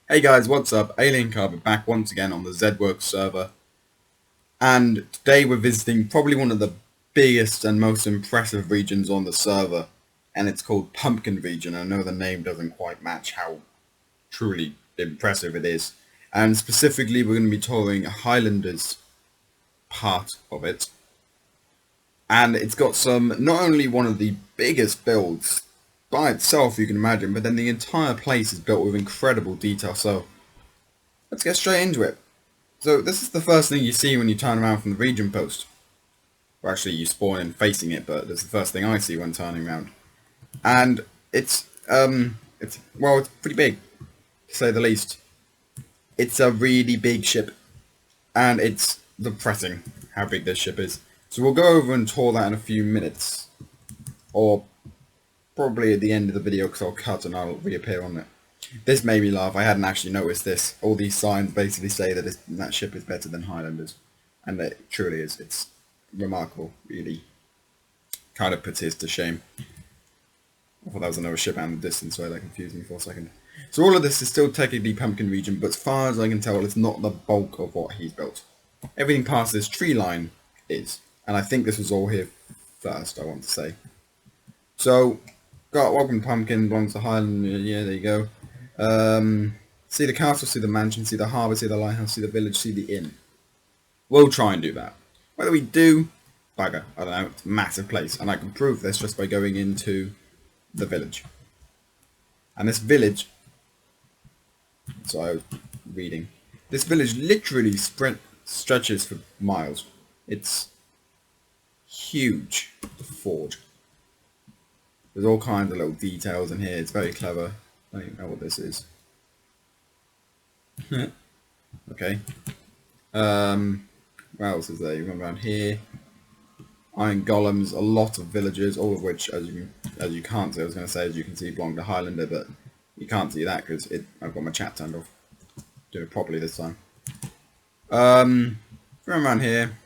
Hey guys, what's up? Aliencarpet back once again on the Zedwork server. And today we're visiting probably one of the biggest and most impressive regions on the server. And it's called Pumpkin Region. I know the name doesn't quite match how truly impressive it is. And specifically we're going to be touring Highlanders part of it. And it's got not only one of the biggest builds by itself you can imagine, but then the entire place is built with incredible detail. So let's get straight into it. So this is the first thing you see when you turn around from the region post. Or actually you spawn in facing it, but that's the first thing I see when turning around. And it's pretty big, to say the least. It's a really big ship, and it's depressing how big this ship is. So we'll go over and tour that in a few minutes. Or probably at the end of the video, because I'll cut and I'll reappear on it. This made me laugh. I hadn't actually noticed this. All these signs basically say that that ship is better than Highlanders. And it truly is. It's remarkable, really. Kind of puts his to shame. I thought that was another ship out in the distance, so that confused me for a second. So all of this is still technically Pumpkin Region, but as far as I can tell, it's not the bulk of what he's built. Everything past this tree line is. And I think this was all here first, I want to say. So, got welcome Pumpkin, belongs to Highland, yeah, there you go. See the castle, see the mansion, see the harbour, see the lighthouse, see the village, see the inn. We'll try and do that. Whether we do, bugger, I don't know, it's a massive place. And I can prove this just by going into the village. And this village, so I was reading, this village literally stretches for miles. It's huge, the forge. There's all kinds of little details in here. It's very clever. I don't even know what this is. Okay. What else is there? You come around here. Iron golems, a lot of villagers, all of which, as you can't see, I was going to say, as you can see, belong to Highlander, but you can't see that because I've got my chat turned off. Do it properly this time. From around here.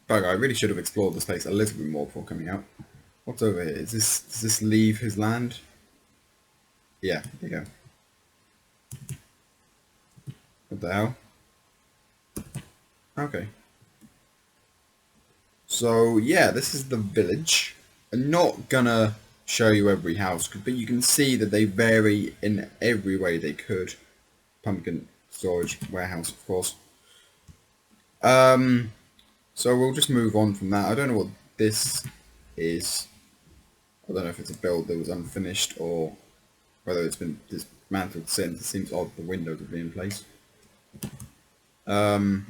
Bugger, I really should have explored this place a little bit more before coming out. What's over here? Does this leave his land? Yeah, there you go. What the hell? Okay. So yeah, this is the village. I'm not gonna show you every house, but you can see that they vary in every way they could. Pumpkin storage warehouse, of course. So we'll just move on from that. I don't know what this is. I don't know if it's a build that was unfinished or whether it's been dismantled since. It seems odd the windows would be in place. I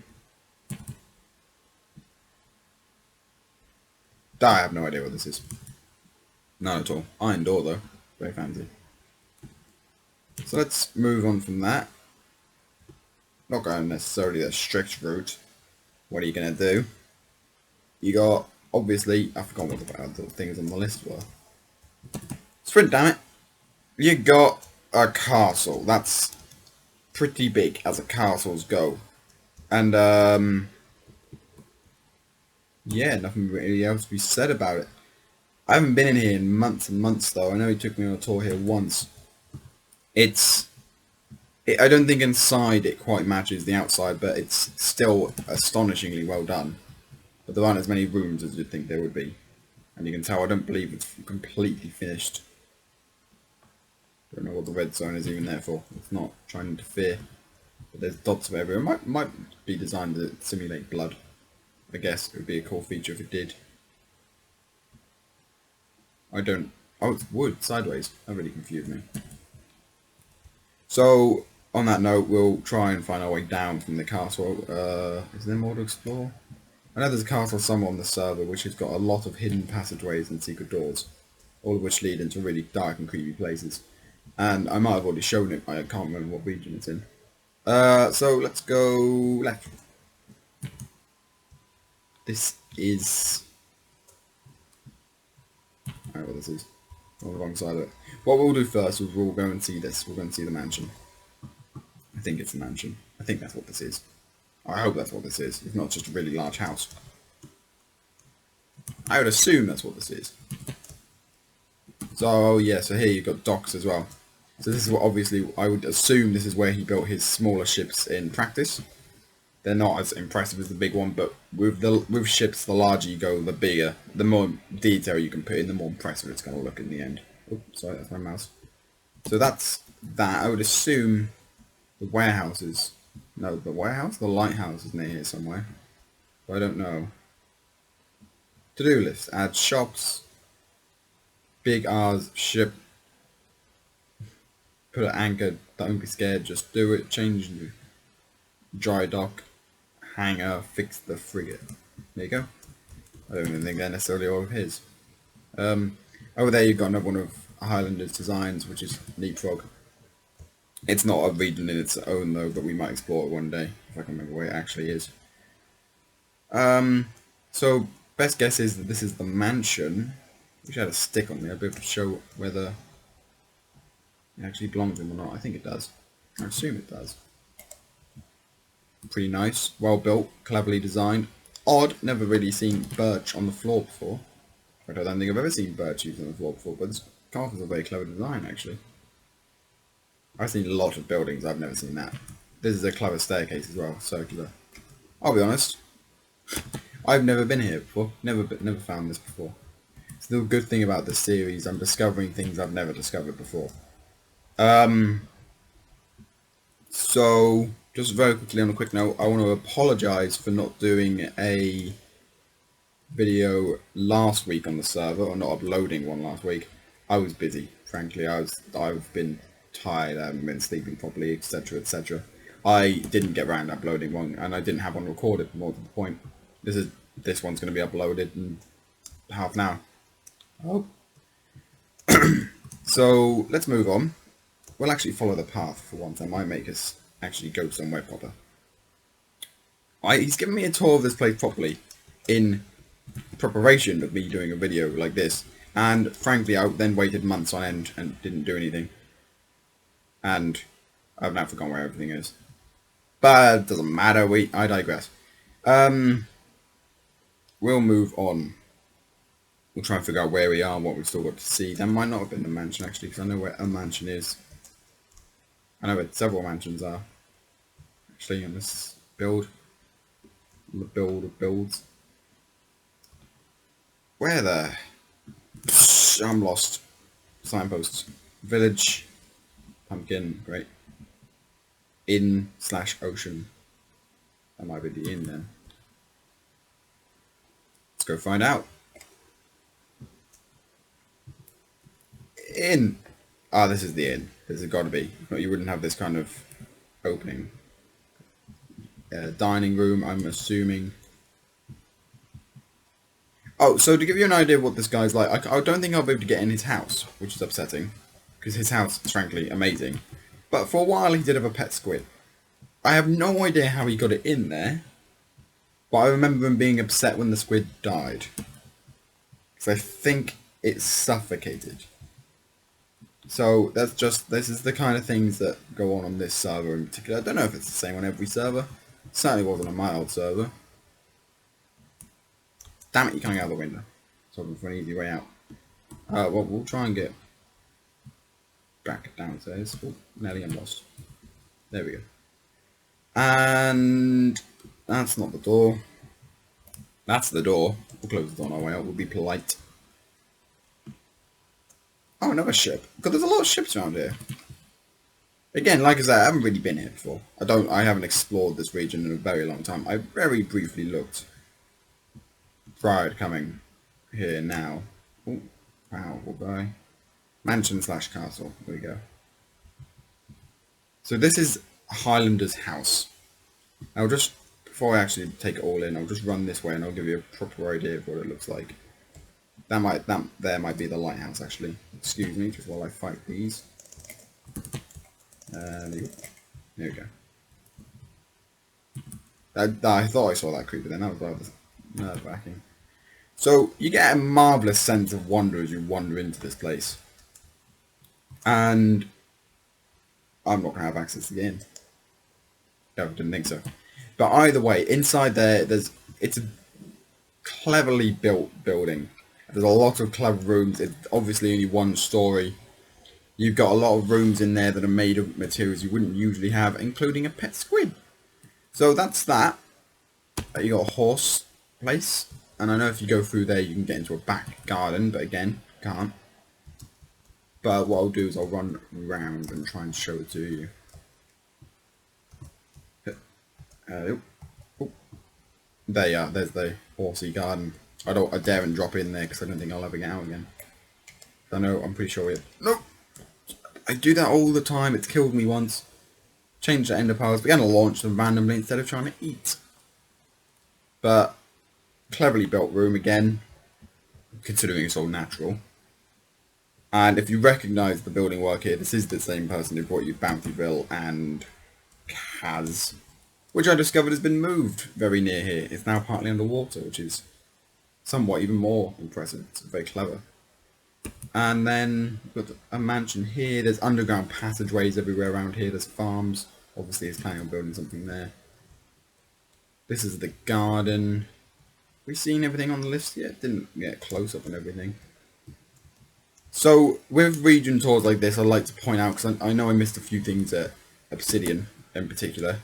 have no idea what this is. None at all. Iron door though. Very fancy. So let's move on from that. Not going necessarily the strict route. What are you going to do? You got, obviously, I forgot what the other things on the list were. Sprint, damn it. You got a castle. That's pretty big as a castles go. And, yeah, nothing really else to be said about it. I haven't been in here in months and months though. I know he took me on a tour here once. I don't think inside it quite matches the outside, but it's still astonishingly well done. But there aren't as many rooms as you'd think there would be. And you can tell I don't believe it's completely finished. Don't know what the red zone is even there for. It's not trying to interfere. But there's dots of everywhere. It might be designed to simulate blood. I guess it would be a cool feature if it did. Oh, it's wood, sideways. That really confused me. So, on that note, we'll try and find our way down from the castle. Is there more to explore? I know there's a castle somewhere on the server which has got a lot of hidden passageways and secret doors. All of which lead into really dark and creepy places. And I might have already shown it, I can't remember what region it's in. So let's go left. This is... I don't know what this is. On the wrong side of it. What we'll do first is we'll go and see this. We'll go and see the mansion. I think it's a mansion. I think that's what this is. I hope that's what this is. It's not just a really large house. I would assume that's what this is. So, oh yeah, so here you've got docks as well. So this is what, obviously, I would assume this is where he built his smaller ships in practice. They're not as impressive as the big one, but with ships, the larger you go, the bigger, the more detail you can put in, the more impressive it's going to look in the end. Oh, sorry, that's my mouse. So that's that. I would assume the warehouses. No, the warehouse? The lighthouse is near here somewhere. But I don't know. To-do list. Add shops. Big R's ship. Put an anchor. Don't be scared. Just do it. Change dry dock. Hangar. Fix the frigate. There you go. I don't even think they're necessarily all of his. Over there you've got another one of Highlander's designs, which is Leapfrog. It's not a region in its own though, but we might explore it one day, if I can remember where it actually is. So best guess is that this is the mansion. Wish I had a stick on me, I'd be able to show whether it actually belongs to him or not. I think it does. I assume it does. Pretty nice, well built, cleverly designed. Odd, never really seen birch on the floor before. I don't think I've ever seen birch used on the floor before, but this castle is a very clever design actually. I've seen a lot of buildings, I've never seen that. This is a clever staircase as well, circular. I'll be honest, I've never been here before, never found this before. It's the good thing about this series, I'm discovering things I've never discovered before. So, just very quickly on a quick note, I want to apologise for not doing a video last week on the server, or not uploading one last week. I was busy, frankly. I've been tired, I haven't been sleeping properly, etc, etc. I didn't get around to uploading one, and I didn't have one recorded, more to the point. This one's going to be uploaded in half an hour. Oh. So, let's move on. We'll actually follow the path for once. I might make us actually go somewhere proper. He's given me a tour of this place properly in preparation of me doing a video like this, and frankly I then waited months on end and didn't do anything, and I've now forgotten where everything is, but it doesn't matter. I digress. We'll move on. We'll try and figure out where we are and what we've still got to see. That might not have been the mansion actually, because I know where a mansion is. I know where several mansions are actually on this build, on the build of builds. Where the... I'm lost. Signposts. Village. Pumpkin. Great. Inn/ocean. That might be the inn then. Let's go find out. Inn. Ah, this is the inn. This has got to be. You wouldn't have this kind of opening. Dining room, I'm assuming. Oh, so to give you an idea of what this guy's like, I don't think I'll be able to get in his house, which is upsetting, because his house is frankly amazing. But for a while he did have a pet squid. I have no idea how he got it in there, but I remember him being upset when the squid died. Because I think it suffocated. So that's this is the kind of things that go on this server in particular. I don't know if it's the same on every server. It certainly wasn't on my old server. Damn it, you're coming out of the window. So for an easy way out. Well, we'll try and get back downstairs. Oh, Nelly, I'm lost. There we go. And that's not the door. That's the door. We'll close the door on our way out. We'll be polite. Oh, another ship. God, there's a lot of ships around here. Again, like I said, I haven't really been here before. I haven't explored this region in a very long time. I very briefly looked prior to coming here now. Oh, wow, what guy? Mansion/castle. There we go. So this is Highlander's house. I'll just, before I actually take it all in, I'll just run this way and I'll give you a proper idea of what it looks like. There might be the lighthouse actually. Excuse me, just while I fight these. There we go. I thought I saw that creeper then, that was rather nerve-wracking. So, you get a marvellous sense of wonder as you wander into this place. And I'm not going to have access to the inn. No, didn't think so. But either way, inside there, it's a cleverly built building. There's a lot of clever rooms. It's obviously only one story. You've got a lot of rooms in there that are made of materials you wouldn't usually have, including a pet squid. So that's that. You got a horse place, and I know if you go through there you can get into a back garden, but again, can't. But what I'll do is I'll run around and try and show it to you. Oh. There you are, there's the horsey garden. I daren't drop in there because I don't think I'll ever get out again. I know, I'm pretty sure it. No! I do that all the time, it's killed me once. Change the ender powers, began to launch them randomly instead of trying to eat. But, cleverly built room again, considering it's all natural. And if you recognise the building work here, this is the same person who brought you Bountyville and Kaz, which I discovered has been moved very near here. It's now partly underwater, which is somewhat even more impressive. It's very clever. And then we've got a mansion here. There's underground passageways everywhere around here. There's farms. Obviously, he's planning on building something there. This is the garden. We seen everything on the list yet? Didn't get close up on everything. So, with region tours like this, I like to point out, because I know I missed a few things at Obsidian in particular.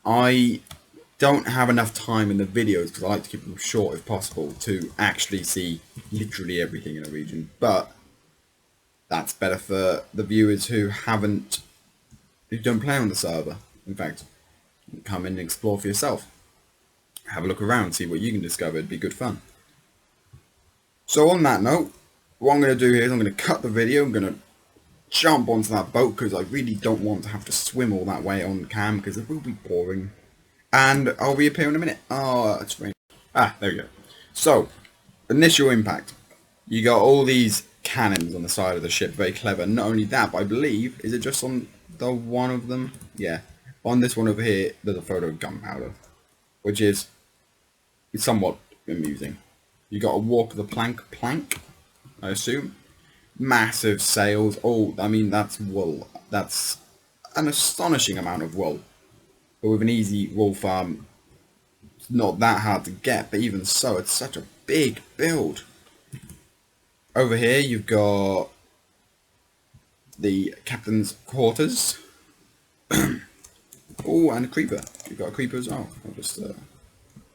I don't have enough time in the videos, because I like to keep them short if possible, to actually see literally everything in a region. But that's better for the viewers who don't play on the server. In fact, come in and explore for yourself. Have a look around, see what you can discover. It'd be good fun. So on that note, what I'm going to do here is I'm going to cut the video. I'm going to jump onto that boat because I really don't want to have to swim all that way on cam because it will be boring. And I'll reappear in a minute. Oh, it's raining. Ah, there we go. So, initial impact. You got all these cannons on the side of the ship. Very clever. Not only that, but I believe, is it just on the one of them? Yeah. On this one over here, there's a photo of gunpowder, which is somewhat amusing. You got a walk the plank, I assume. Massive sails. Oh, I mean, that's wool. That's an astonishing amount of wool. But with an easy wool farm, it's not that hard to get, but even so, it's such a big build. Over here, you've got the captain's quarters. Oh, and a creeper. You've got a creeper as well. I'll just, oh,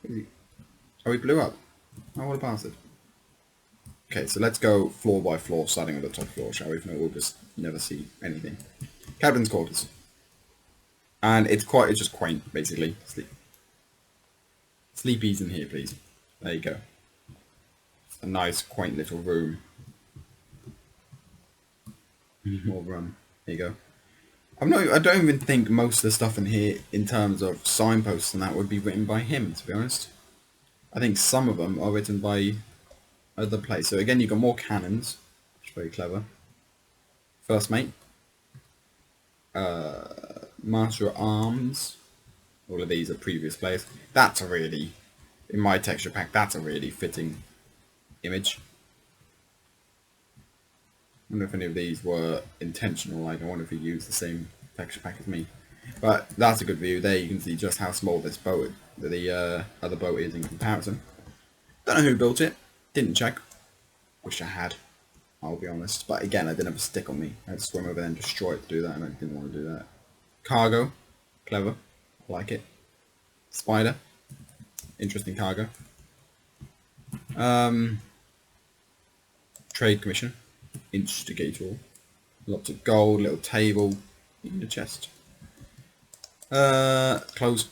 he blew up. Oh, what a bastard. Okay, so let's go floor by floor, starting at the top floor, shall we? If not, we'll just never see anything. Captain's quarters. And it's just quaint, basically. Sleepies in here, please. There you go. A nice, quaint little room. More rum. There you go. I don't even think most of the stuff in here, in terms of signposts and that, would be written by him, to be honest. I think some of them are written by other players. So again, you've got more cannons, which is very clever. First mate. Master at Arms. All of these are previous players. That's a really, in my texture pack, that's a really fitting image. I wonder if any of these were intentional. Like, I wonder if he used the same texture pack as me. But that's a good view. There you can see just how small this boat, the other boat is in comparison. Don't know who built it. Didn't check. Wish I had. I'll be honest. But again, I didn't have a stick on me. I had to swim over there and destroy it to do that, and I didn't want to do that. Cargo. Clever. I like it. Spider. Interesting cargo. Trade commission. Instigator. Lots of gold, little table, even a chest. Close.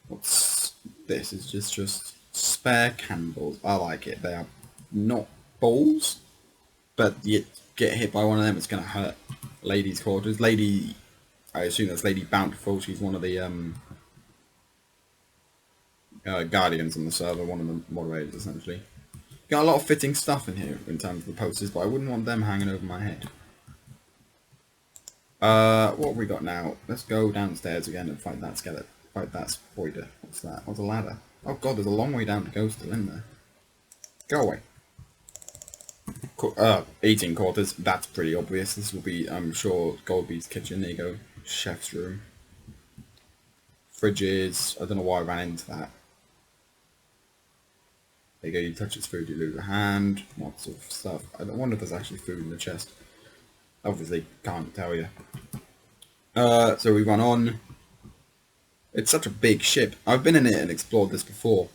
What's this? Is just spare cannonballs. I like it. They are not balls, but you get hit by one of them, it's gonna hurt. Lady's quarters. Lady, I assume that's Lady Bountiful. She's one of the guardians on the server, one of the moderators essentially. Got a lot of fitting stuff in here in terms of the posters, but I wouldn't want them hanging over my head. What have we got now? Let's go downstairs again and fight that skeleton. Fight that spider. What's that? What's a ladder? Oh god, there's a long way down to go still in there. Go away. Eating quarters. That's pretty obvious. This will be, I'm sure, Goldbee's kitchen. There you go. Chef's room. Fridges. I don't know why I ran into that. There you go, you touch its food, you lose a hand, lots of stuff. I wonder if there's actually food in the chest. Obviously, can't tell you. So we run on. It's such a big ship. I've been in it and explored this before.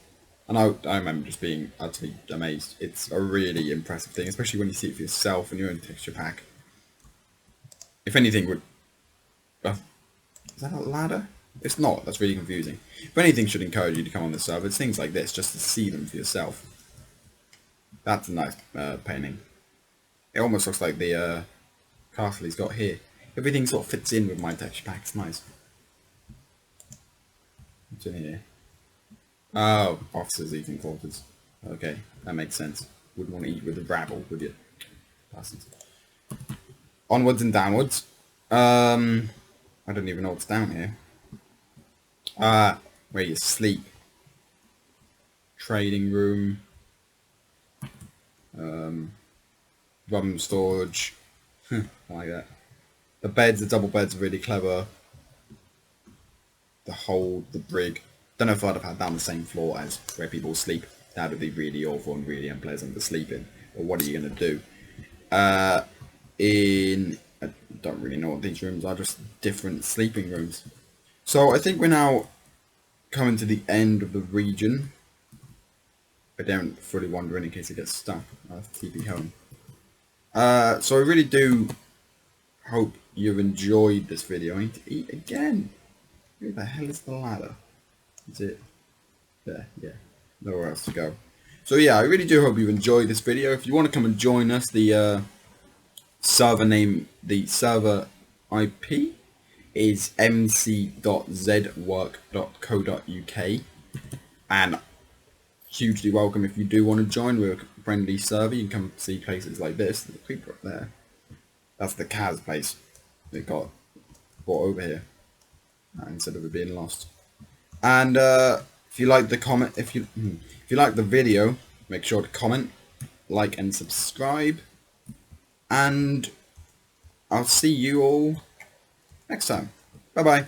And I remember just being utterly amazed. It's a really impressive thing, especially when you see it for yourself in your own texture pack. If anything would... is that a ladder? It's not. That's really confusing. If anything should encourage you to come on the server, it's things like this, just to see them for yourself. That's a nice painting. It almost looks like the castle he's got here. Everything sort of fits in with my texture pack. It's nice. What's in here? Oh, officers' eating quarters. Okay, that makes sense. Wouldn't want to eat with the rabble, would you? Bastards. Onwards and downwards. I don't even know what's down here. Where you sleep. Trading room. Rum storage. I like that. The beds, the double beds are really clever. The hold, the brig. Don't know if I'd have had that on the same floor as where people sleep. That would be really awful and really unpleasant to sleep in. But what are you going to do? I don't really know what these rooms are, just different sleeping rooms. So I think we're now coming to the end of the region. I don't fully wander in case it gets stuck. I'll have to TP home. So I really do hope you've enjoyed this video. I need to eat again. Where the hell is the ladder? Is it there? Yeah. Nowhere else to go. So yeah, I really do hope you've enjoyed this video. If you want to come and join us, the server name, the server IP is mc.zedwork.co.uk, and hugely welcome if you do want to join. We're a friendly server. You can come see places like this. There's a creeper up there. That's the Kaz place that got brought over here instead of it being lost. And if you like the comment, if you like the video, make sure to comment, like, and subscribe. And I'll see you all next time. Bye bye.